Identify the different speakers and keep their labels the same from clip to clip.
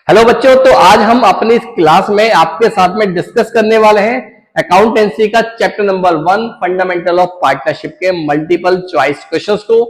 Speaker 1: Hello बच्चों, तो आज हम अपनी इस क्लास में आपके साथ में डिस्कस करने वाले हैं अकाउंटेंसी का chapter number 1 fundamental of partnership के मल्टीपल चॉइस क्वेश्चंस को।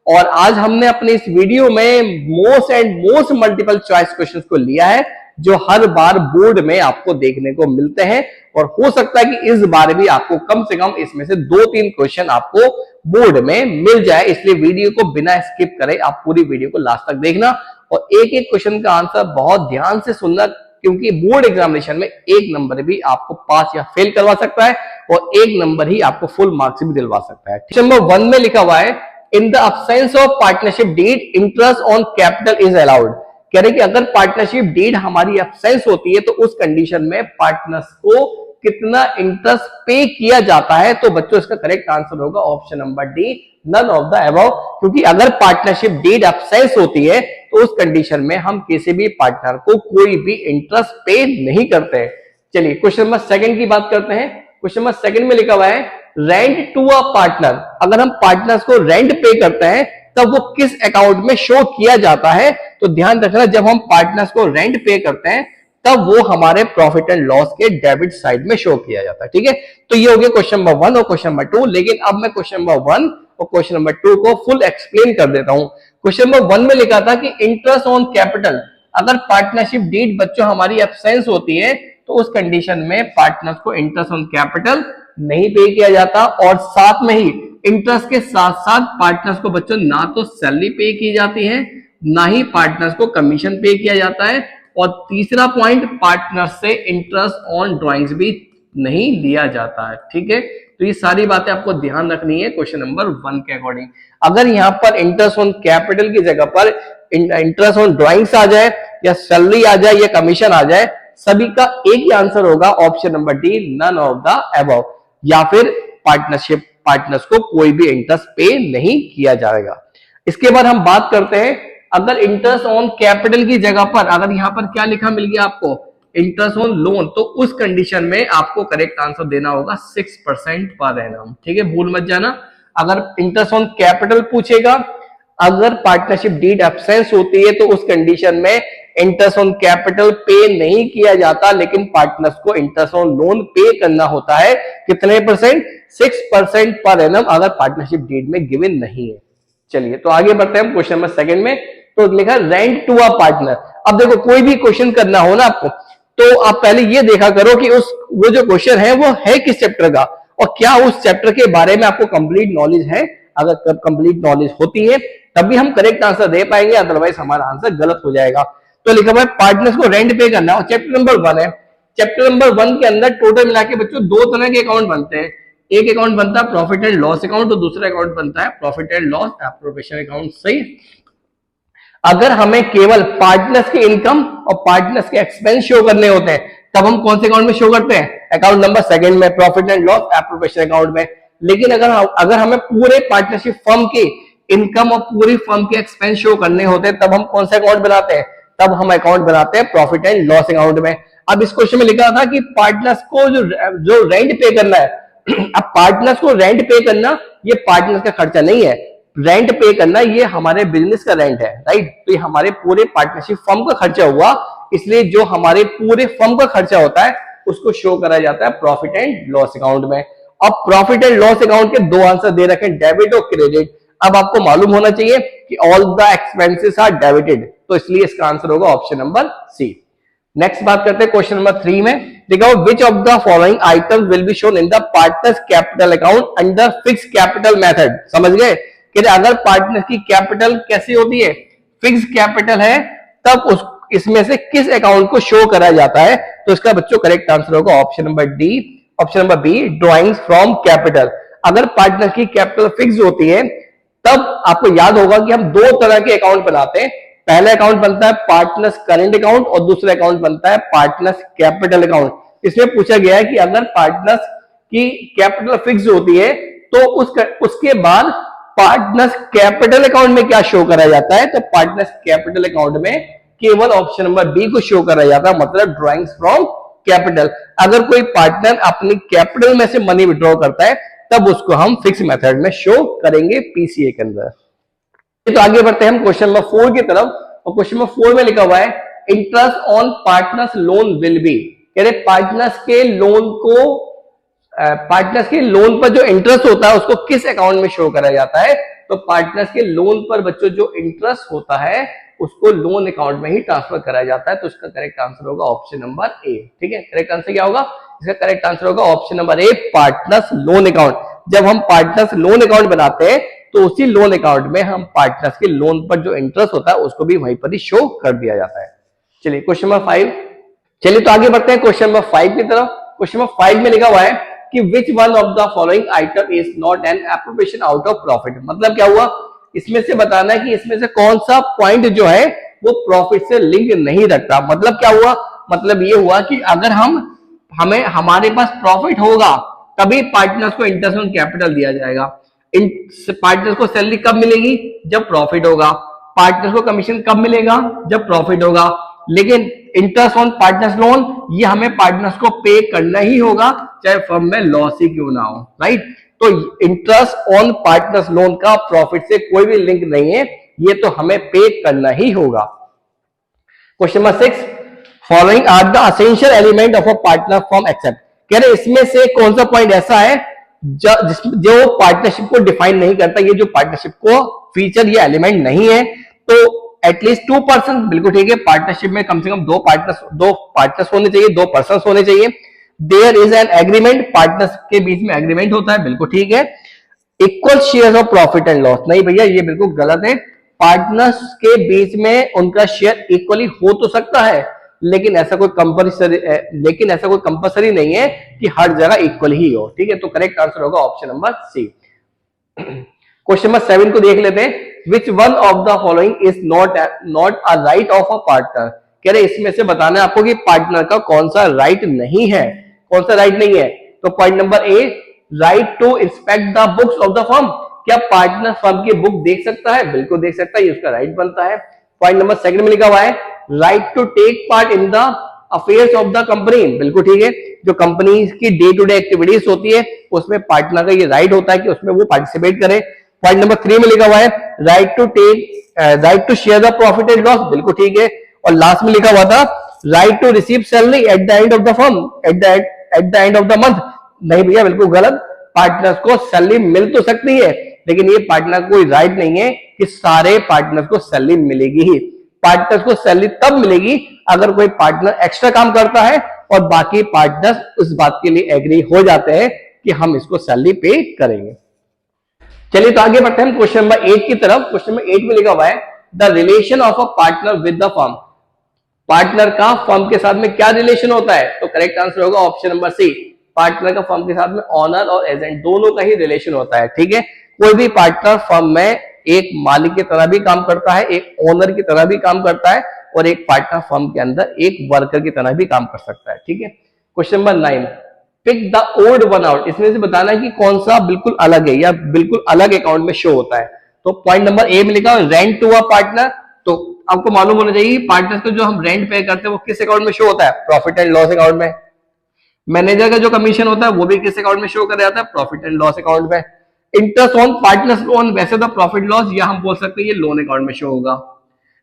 Speaker 1: और आज हमने अपनी इस वीडियो में मोस्ट मल्टीपल चॉइस क्वेश्चंस को लिया है जो हर बार बोर्ड में आपको देखने को मिलते हैं। और हो सकता है कि इस बार भी आपको कम से कम इसमें से 2-3 क्वेश्चन आपको बोर्ड में मिल जाए, इसलिए वीडियो को बिना स्किप करे आप पूरी वीडियो को लास्ट तक देखना और एक एक क्वेश्चन का आंसर बहुत ध्यान से सुनना, क्योंकि बोर्ड एग्जामिनेशन में 1 नंबर भी आपको पास या फेल करवा सकता है और 1 नंबर ही आपको फुल मार्क्स भी दिलवा सकता है। क्वेश्चन नंबर 1 में लिखा हुआ है, in the absence of partnership deed interest on capital is allowed. कह रहे कि अगर पार्टनरशिप डीड हमारी एब्सेंस होती है तो उस कंडीशन में पार्टनर्स को कितना इंटरेस्ट पे किया जाता है। तो बच्चों इसका करेक्ट आंसर होगा option number D, none of the above. क्योंकि अगर पार्टनरशिप डीड एब्सेंस होती है तो उस कंडीशन में हम किसी भी पार्टनर को कोई भी इंटरेस्ट पे नहीं करते हैं। चलिए क्वेश्चन नंबर 2 की बात करते हैं। क्वेश्चन नंबर 2 में लिखा हुआ है, रेंट टू अ पार्टनर। अगर हम पार्टनर्स को रेंट पे करते हैं तब वो किस अकाउंट में शो किया जाता है। तो ध्यान रखना, जब हम पार्टनर्स को रेंट पे करते हैं तब वो हमारे प्रॉफिट एंड लॉस के डेबिट साइड में शो किया जाता है। ठीक है, तो ये हो गया क्वेश्चन नंबर 1 और क्वेश्चन नंबर 2। लेकिन अब मैं क्वेश्चन नंबर 1 और क्वेश्चन नंबर 2 को फुल एक्सप्लेन कर देता हूं। क्वेश्चन नंबर 1 में लिखा था कि इंटरेस्ट ऑन कैपिटल, अगर पार्टनरशिप डीड बच्चों हमारी एब्सेंस होती है तो उस कंडीशन में पार्टनर्स को इंटरेस्ट ऑन कैपिटल नहीं पे किया जाता। और साथ में ही इंटरेस्ट के साथ साथ पार्टनर्स को बच्चों ना तो सैलरी पे की जाती है, ना ही पार्टनर्स को कमीशन पे किया जाता है। और तीसरा पॉइंट, पार्टनर से इंटरेस्ट ऑन ड्राइंग्स भी नहीं लिया जाता है। ठीक है, तो ये सारी बातें आपको ध्यान रखनी है क्वेश्चन नंबर 1 के अकॉर्डिंग। अगर यहाँ पर इंटरेस्ट ऑन कैपिटल की जगह पर इंटरेस्ट ऑन ड्राइंग्स आ जाए या सैलरी आ जाए या कमीशन आ जाए, सभी का एक ही आंसर होगा option number D, none of the above. या फिर पार्टनर्स को कोई भी इंटरेस्ट पे नहीं किया जाएगा। इसके बाद हम बात करते हैं, अगर इंटरेस्ट ऑन कैपिटल की जगह पर अगर यहां पर क्या लिखा मिल गया आपको, इंटरेस्ट ऑन लोन, तो उस कंडीशन में आपको करेक्ट आंसर देना होगा 6% पर एनम। ठीक है, भूल मत जाना। अगर इंटरेस्ट ऑन कैपिटल पूछेगा, अगर पार्टनरशिप डीड एब्सेंस होती है तो उस कंडीशन में इंटरेस्ट ऑन कैपिटल पे नहीं किया जाता, लेकिन पार्टनर्स को इंटरेस्ट ऑन लोन पे करना होता है। कितने परसेंट? 6% पर एनम, अगर पार्टनरशिप डीड में गिवन नहीं है। चलिए तो आगे बढ़ते हैं हम क्वेश्चन नंबर 2 में। तो लिखा रेंट टू अ पार्टनर। अब देखो, कोई भी क्वेश्चन करना हो ना आपको, तो आप पहले ये देखा करो कि वो जो क्वेश्चन है वो है किस चैप्टर का और क्या उस चैप्टर के बारे में आपको कंप्लीट नॉलेज है। अगर कंप्लीट नॉलेज होती है तभी हम करेक्ट आंसर दे पाएंगे, अदरवाइज हमारा आंसर गलत हो जाएगा। तो लिखा हुआ है पार्टनर्स को रेंट पे करना और चैप्टर नंबर 1 है। चैप्टर नंबर 1 के अंदर टोटल मिला के बच्चों 2 तरह के अकाउंट बनते हैं। एक अकाउंट बनता है प्रॉफिट एंड लॉस अकाउंट और दूसरा अकाउंट बनता है profit and loss appropriation account. सही, अगर हमें केवल पार्टनर्स के इनकम और पार्टनर्स के एक्सपेंस शो करने होते हैं तब हम कौन से अकाउंट में शो करते हैं? अकाउंट नंबर 2 में, profit and loss appropriation account में। लेकिन अगर हमें पूरे पार्टनरशिप फर्म के इनकम और पूरी फर्म के एक्सपेंस शो करने होते हैं तब हम कौन सा अकाउंट बनाते हैं? तब हम अकाउंट बनाते हैं प्रॉफिट एंड लॉस अकाउंट में। अब इस क्वेश्चन में लिखा था कि पार्टनर्स को जो रेंट पे करना है, अब पार्टनर्स को रेंट पे करना ये पार्टनर्स का खर्चा नहीं है, रेंट पे करना ये हमारे बिजनेस का रेंट है, राइट। तो ये हमारे पूरे पार्टनरशिप फर्म का खर्चा हुआ, इसलिए जो हमारे पूरे फर्म का खर्चा होता है उसको शो करा जाता है प्रॉफिट एंड लॉस अकाउंट में। अब प्रॉफिट एंड लॉस अकाउंट के 2 आंसर दे रखे, डेबिट और क्रेडिट। अब आपको मालूम होना चाहिए कि all the expenses are debited, तो इसलिए इसका आंसर होगा ऑप्शन नंबर सी। नेक्स्ट बात करते हैं क्वेश्चन नंबर 3 में। देखो, which of the following items will be shown in the partners capital account under fix capital method. समझ गए कि अगर पार्टनर की कैपिटल कैसी होती है, फिक्स कैपिटल है, तब इसमें से किस अकाउंट को शो करा जाता है। तो इसका बच्चों करेक्ट आंसर होगा option number D, option number B, drawings from capital. अगर पार्टनर की कैपिटल फिक्स होती है तब आपको याद होगा कि हम 2 तरह के अकाउंट बनाते हैं। पहला अकाउंट बनता है पार्टनर्स करंट अकाउंट और दूसरा अकाउंट बनता है पार्टनर्स कैपिटल अकाउंट। इसमें पूछा गया है कि अगर पार्टनर्स की कैपिटल फिक्स होती है तो उसके बाद पार्टनर्स कैपिटल अकाउंट में क्या शो करा जाता है। तो पार्टनर्स कैपिटल अकाउंट में केवल ऑप्शन नंबर बी को शो करा जाता है, मतलब ड्रॉइंग्स फ्रॉम कैपिटल। अगर कोई पार्टनर अपनी कैपिटल में से मनी विड्रॉ करता है तब उसको हम फिक्स मेथड में शो करेंगे पीसीए के अंदर। तो आगे बढ़ते हैं हम क्वेश्चन नंबर 4 की तरफ। और क्वेश्चन नंबर 4 में लिखा हुआ है, interest on partners loan will be, कह रहे पार्टनर्स के लोन पर जो इंटरेस्ट होता है उसको किस अकाउंट में शो करा जाता है? तो पार्टनर्स के लोन पर बच्चों जो इंटरेस्ट होता है उसको लोन अकाउंट में ही ट्रांसफर कराया जाता है। तो इसका करेक्ट आंसर होगा ऑप्शन नंबर ए। ठीक है, करेक्ट आंसर क्या होगा? इसका करेक्ट आंसर होगा ऑप्शन नंबर ए, पार्टनर्स लोन अकाउंट। जब हम पार्टनर्स लोन अकाउंट बनाते हैं तो उसी लोन अकाउंट में हम पार्टनर्स के लोन पर जो इंटरेस्ट होता है उसको भी वहीं पर ही शो कर दिया जाता है। चलिए क्वेश्चन नंबर 5, चलिए तो आगे बढ़ते हैं क्वेश्चन नंबर 5 की तरफ। क्वेश्चन नंबर 5 में लिखा हुआ है कि विच one of the following item is not an appropriation out of profit. मतलब क्या हुआ? इसमें से बताना है कि इसमें से कौन सा पॉइंट जो है वो प्रॉफिट से लिंक नहीं रखता। मतलब क्या हुआ? मतलब ये हुआ कि अगर हमारे पास प्रॉफिट होगा तभी पार्टनर्स को इंटरेस्ट ऑन कैपिटल दिया जाएगा। पार्टनर्स को सैलरी कब मिलेगी? जब प्रॉफिट होगा। पार्टनर्स को कमीशन कब मिलेगा? जब प्रॉफिट होगा। लेकिन इंटरेस्ट ऑन पार्टनर्स लोन ये हमें पार्टनर्स को पे करना ही होगा, चाहे फर्म में लॉस ही क्यों ना हो, राइट? तो इंटरेस्ट ऑन पार्टनर्स लोन का प्रॉफिट से कोई भी लिंक नहीं है, ये तो हमें पे करना ही होगा। Question number 6, following are the essential element of a partner firm except. कह रहे इसमें से कौन सा पॉइंट ऐसा है जो पार्टनरशिप को डिफाइन नहीं करता? ये जो पार्टनरशिप को फीचर ये एलिमेंट नहीं है। तो एटलीस्ट 2 पर्सन, बिल्कुल ठीक है, पार्टनरशिप में कम से कम दो पार्टनर्स होने चाहिए, 2 पर्सन होने चाहिए। There is an agreement, partners के बीच में एग्रीमेंट होता है, बिल्कुल ठीक है। Equal share of profit and loss, नहीं भैया ये बिल्कुल गलत है। पार्टनर्स के बीच में उनका शेयर इक्वली हो तो सकता है, लेकिन ऐसा कोई कंपल्सरी नहीं है कि हर जगह इक्वल ही हो। ठीक है, तो करेक्ट आंसर होगा option number C. Question number 7 को देख लेते हैं। Which one of the following is not a right of a partner. कह रहे इसमें से बताना है आपको कि पार्टनर का कौन सा राइट नहीं है। कौन सा राइट नहीं है? तो point number A, right to inspect the books of the firm. क्या पार्टनर फर्म की बुक देख सकता है? बिल्कुल देख सकता है, ये उसका राइट बनता है। पॉइंट नंबर 2 में लिखा हुआ है right to take part in the affairs of the company. बिल्कुल ठीक है, जो कंपनी की डे टू डे एक्टिविटीज होती है उसमें पार्टनर का ये राइट होता है कि उसमें वो पार्टिसिपेट करे। पॉइंट नंबर 3 में लिखा हुआ है right to share the profit and loss. बिल्कुल ठीक है। और लास्ट में लिखा हुआ था right to receive salary at the end of the firm, at the end of the month. नहीं भैया बिल्कुल गलत। पार्टनर्स को सैलरी मिल तो सकती है, लेकिन ये पार्टनर को कोई राइट नहीं है कि सारे पार्टनर्स को सैलरी मिलेगी ही। पार्टनर्स को सैलरी तब मिलेगी अगर कोई पार्टनर एक्स्ट्रा काम करता है और बाकी पार्टनर्स उस बात के लिए एग्री हो जाते हैं कि हम इसको सैलरी पे करेंगे। चलिए तो आगे बढ़ते हैं क्वेश्चन नंबर 8 की तरफ। क्वेश्चन नंबर 8 में लिखा हुआ है the relation of a partner with the firm. Partner का फर्म के साथ में क्या रिलेशन होता है? तो करेक्ट आंसर होगा ऑप्शन नंबर सी, पार्टनर का फर्म के साथ में ऑनर और एजेंट दोनों का ही रिलेशन होता है। ठीक है, कोई भी पार्टनर फर्म में एक मालिक की तरह भी काम करता है, एक ओनर की तरह भी काम करता है, और एक पार्टनर फर्म के अंदर एक वर्कर की तरह भी काम कर सकता है। ठीक है, question number 9, pick the odd one out. इसमें से बताना है कि कौन सा बिल्कुल अलग है या बिल्कुल अलग अकाउंट में शो होता है। तो पॉइंट नंबर ए में लिखा है रेंट टू अ पार्टनर। तो आपको मालूम होना चाहिए पार्टनर्स को जो हम रेंट पे करते हैं वो किस अकाउंट में शो होता है? प्रॉफिट एंड लॉस अकाउंट में। मैनेजर का जो कमीशन होता है वो भी किस अकाउंट में शो कर जाता है? प्रॉफिट एंड लॉस अकाउंट में। इंटरेस्ट ऑन पार्टनर्स लोन, वैसे तो प्रॉफिट लॉस या हम बोल सकते हैं ये लोन अकाउंट में शो होगा,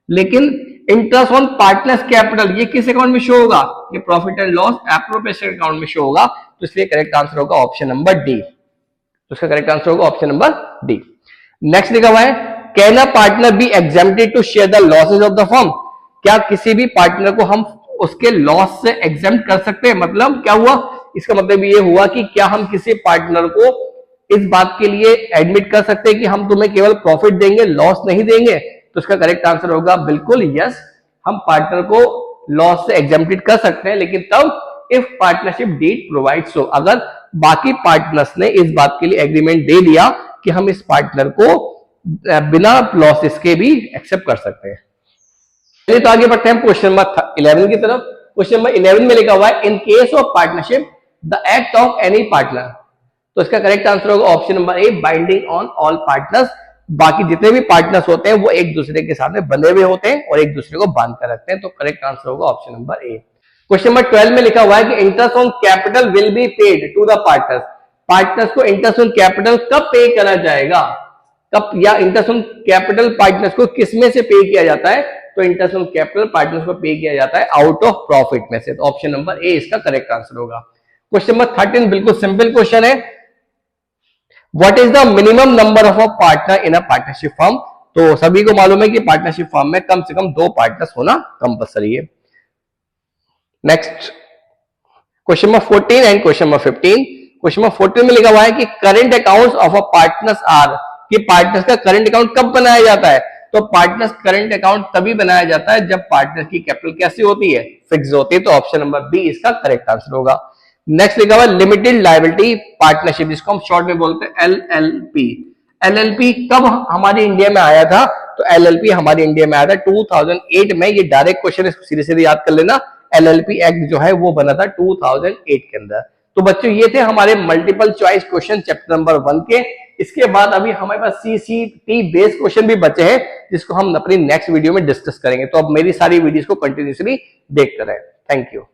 Speaker 1: लेकिन इंटरेस्ट ऑन पार्टनर्स कैपिटल ये किस अकाउंट में शो होगा? ये profit and loss appropriation account में शो होगा। तो इसलिए करेक्ट आंसर होगा ऑप्शन नंबर डी। तो इसका करेक्ट आंसर होगा ऑप्शन नंबर डी। नेक्स्ट लिखा हुआ है can a partner be exempted to share the losses of the firm. क्या किसी भी पार्टनर को हम उसके लॉस से एग्जेम्प्ट कर सकते हैं? मतलब क्या हुआ? इसका मतलब ये हुआ कि क्या हम किसी पार्टनर को इस बात के लिए एडमिट कर सकते हैं कि हम तुम्हें केवल प्रॉफिट देंगे, लॉस नहीं देंगे? तो इसका करेक्ट आंसर होगा बिल्कुल यस, हम पार्टनर को लॉस से एग्जेम्प्टेड कर सकते हैं, लेकिन तब इफ पार्टनरशिप डीड प्रोवाइड सो, अगर बाकी पार्टनर्स ने इस बात के लिए एग्रीमेंट दे दिया कि हम इस पार्टनर को बिना लॉसेस के भी एक्सेप्ट कर सकते हैं। चलिए तो आगे बढ़ते हैं क्वेश्चन नंबर 11 की तरफ। क्वेश्चन नंबर 11 में लिखा हुआ है in case of partnership the act of any partner. तो इसका करेक्ट आंसर होगा option number A, binding on all partners. बाकी जितने भी पार्टनर्स होते हैं वो एक दूसरे के साथ में बंधे हुए होते हैं और एक दूसरे को बांध कर रखते हैं। तो करेक्ट आंसर होगा option number A. Question number 12 में लिखा हुआ है कि interest on capital will be paid to the partners. Partners को इंटरेस्ट ऑन कैपिटल कब पे करा जाएगा? कब, या इंटरेस्ट ऑन कैपिटल पार्टनर्स को किसमें से पे किया जाता है? तो इंटरेस्ट ऑन कैपिटल पार्टनर्स को पे किया जाता है आउट ऑफ प्रॉफिट में से। तो ऑप्शन नंबर ए इसका करेक्ट आंसर होगा। क्वेश्चन नंबर 13 बिल्कुल सिंपल क्वेश्चन है। What is the minimum number of a partner in a partnership firm? तो सभी को मालूम है कि पार्टनरशिप फर्म में कम से कम 2 पार्टनर्स होना कंपलसरी है। Next question number 14 and question number 15। Question number 14 में लिखा हुआ है कि current accounts of a partners are, कि पार्टनर्स का करंट अकाउंट कब बनाया जाता है? तो पार्टनर्स करंट अकाउंट तभी बनाया जाता है जब पार्टनर की कैपिटल कैसी होती है? फिक्स होती है। तो ऑप्शन नंबर बी इसका करेक्ट आंसर होगा। नेक्स्ट लिखा हुआ लिमिटेड लायबिलिटी पार्टनरशिप, जिसको हम शॉर्ट में बोलते हैं एलएलपी। एलएलपी कब हमारे इंडिया में आया था? तो एलएलपी हमारे इंडिया में आया था 2008 में। ये डायरेक्ट क्वेश्चन है, सीधे सीधे याद कर लेना। एलएलपी एक्ट जो है वो बना था 2008 के अंदर। तो बच्चों ये थे हमारे multiple choice question chapter number 1 के। इसके बाद अभी हमारे पास सीसीटी बेस्ड क्वेश्चन भी बचे हैं, जिसको हम अपनी नेक्स्ट वीडियो में डिस्कस करेंगे। तो अब मेरी सारी वीडियोस को कंटिन्यूसली देखते रहें। Thank you.